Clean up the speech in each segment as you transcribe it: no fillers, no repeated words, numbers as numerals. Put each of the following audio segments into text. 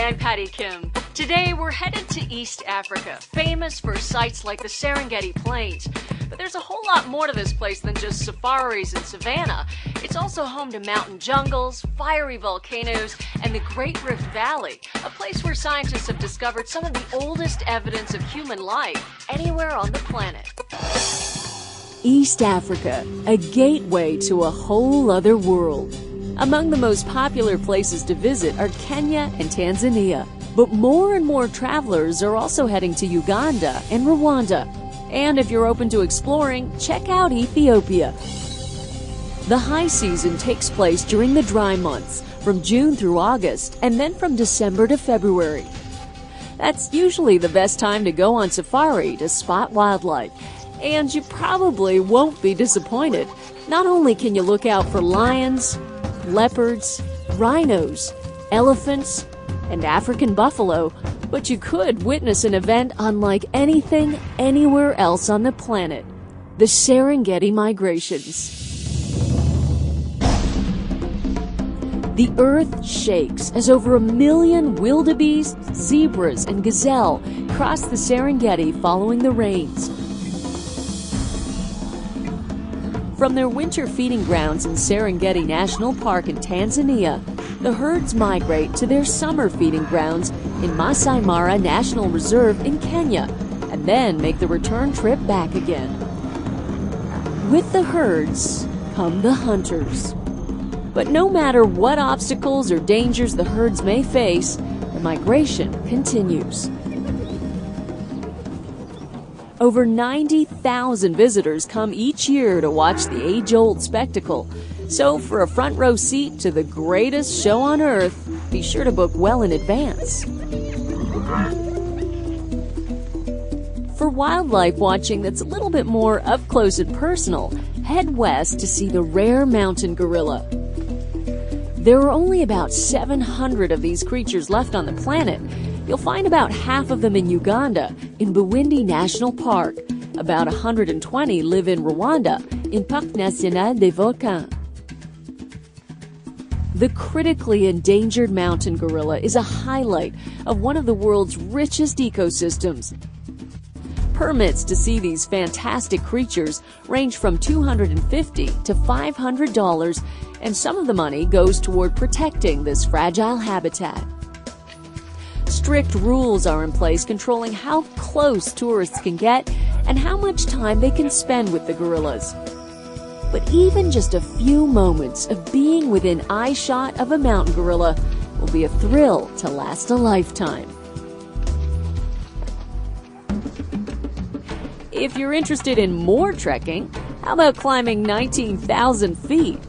I'm Patty Kim. Today we're headed to East Africa, famous for sites like the Serengeti Plains. But there's a whole lot more to this place than just safaris and savanna. It's also home to mountain jungles, fiery volcanoes, and the Great Rift Valley, a place where scientists have discovered some of the oldest evidence of human life anywhere on the planet. East Africa, a gateway to a whole other world. Among the most popular places to visit are Kenya and Tanzania. But more and more travelers are also heading to Uganda and Rwanda. And if you're open to exploring, check out Ethiopia. The high season takes place during the dry months, from June through August, and then from December to February. That's usually the best time to go on safari to spot wildlife. And you probably won't be disappointed. Not only can you look out for lions, leopards, rhinos, elephants, and African buffalo, but you could witness an event unlike anything anywhere else on the planet: the Serengeti migrations. The earth shakes as over 1 million wildebeest, zebras, and gazelle cross the Serengeti following the rains. From their winter feeding grounds in Serengeti National Park in Tanzania, the herds migrate to their summer feeding grounds in Masai Mara National Reserve in Kenya, and then make the return trip back again. With the herds come the hunters. But no matter what obstacles or dangers the herds may face, the migration continues. Over 90,000 visitors come each year to watch the age-old spectacle. So for a front row seat to the greatest show on earth, be sure to book well in advance. For wildlife watching that's a little bit more up close and personal, head west to see the rare mountain gorilla. There are only about 700 of these creatures left on the planet. You'll find about half of them in Uganda, in Bwindi National Park. About 120 live in Rwanda, in Parc National des Volcans. The critically endangered mountain gorilla is a highlight of one of the world's richest ecosystems. Permits to see these fantastic creatures range from $250 to $500, and some of the money goes toward protecting this fragile habitat. Strict rules are in place controlling how close tourists can get and how much time they can spend with the gorillas. But even just a few moments of being within eyeshot of a mountain gorilla will be a thrill to last a lifetime. If you're interested in more trekking, how about climbing 19,000 feet?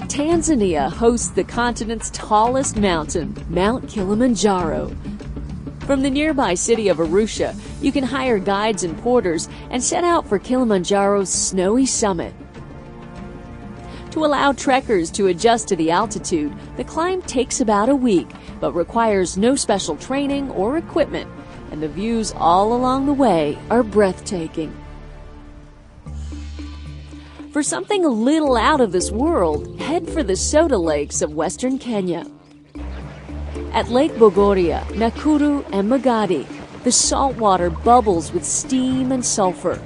Tanzania hosts the continent's tallest mountain, Mount Kilimanjaro. From the nearby city of Arusha, you can hire guides and porters and set out for Kilimanjaro's snowy summit. To allow trekkers to adjust to the altitude, the climb takes about a week, but requires no special training or equipment, and the views all along the way are breathtaking. For something a little out of this world, head for the soda lakes of western Kenya. At Lake Bogoria, Nakuru, and Magadi, the salt water bubbles with steam and sulfur.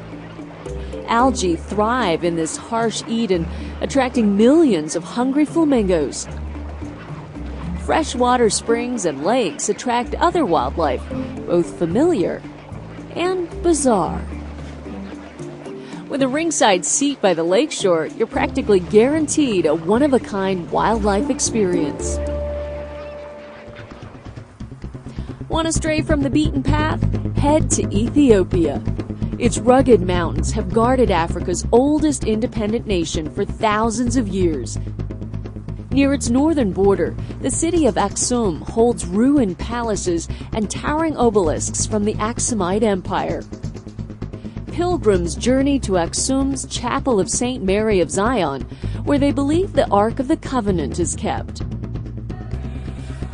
Algae thrive in this harsh Eden, attracting millions of hungry flamingos. Freshwater springs and lakes attract other wildlife, both familiar and bizarre. With a ringside seat by the lakeshore, you're practically guaranteed a one-of-a-kind wildlife experience. Want to stray from the beaten path? Head to Ethiopia. Its rugged mountains have guarded Africa's oldest independent nation for thousands of years. Near its northern border, the city of Aksum holds ruined palaces and towering obelisks from the Aksumite Empire. Pilgrims journey to Aksum's Chapel of St. Mary of Zion, where they believe the Ark of the Covenant is kept.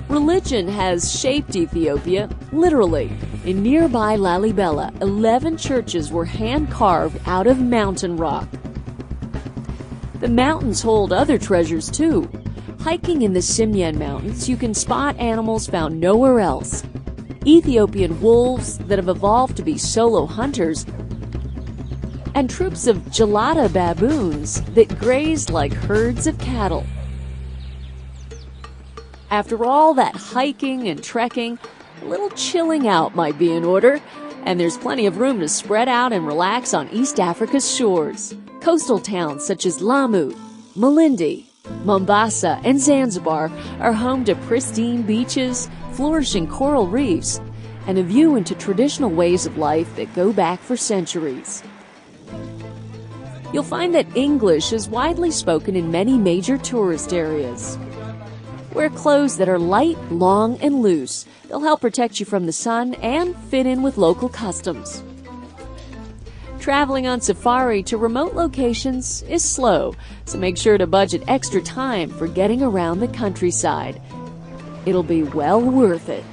Religion has shaped Ethiopia, literally. In nearby Lalibela, 11 churches were hand-carved out of mountain rock. The mountains hold other treasures, too. Hiking in the Simien Mountains, you can spot animals found nowhere else. Ethiopian wolves that have evolved to be solo hunters, and troops of gelada baboons that graze like herds of cattle. After all that hiking and trekking, a little chilling out might be in order, and there's plenty of room to spread out and relax on East Africa's shores. Coastal towns such as Lamu, Malindi, Mombasa, and Zanzibar are home to pristine beaches, flourishing coral reefs, and a view into traditional ways of life that go back for centuries. You'll find that English is widely spoken in many major tourist areas. Wear clothes that are light, long, and loose. They'll help protect you from the sun and fit in with local customs. Traveling on safari to remote locations is slow, so make sure to budget extra time for getting around the countryside. It'll be well worth it.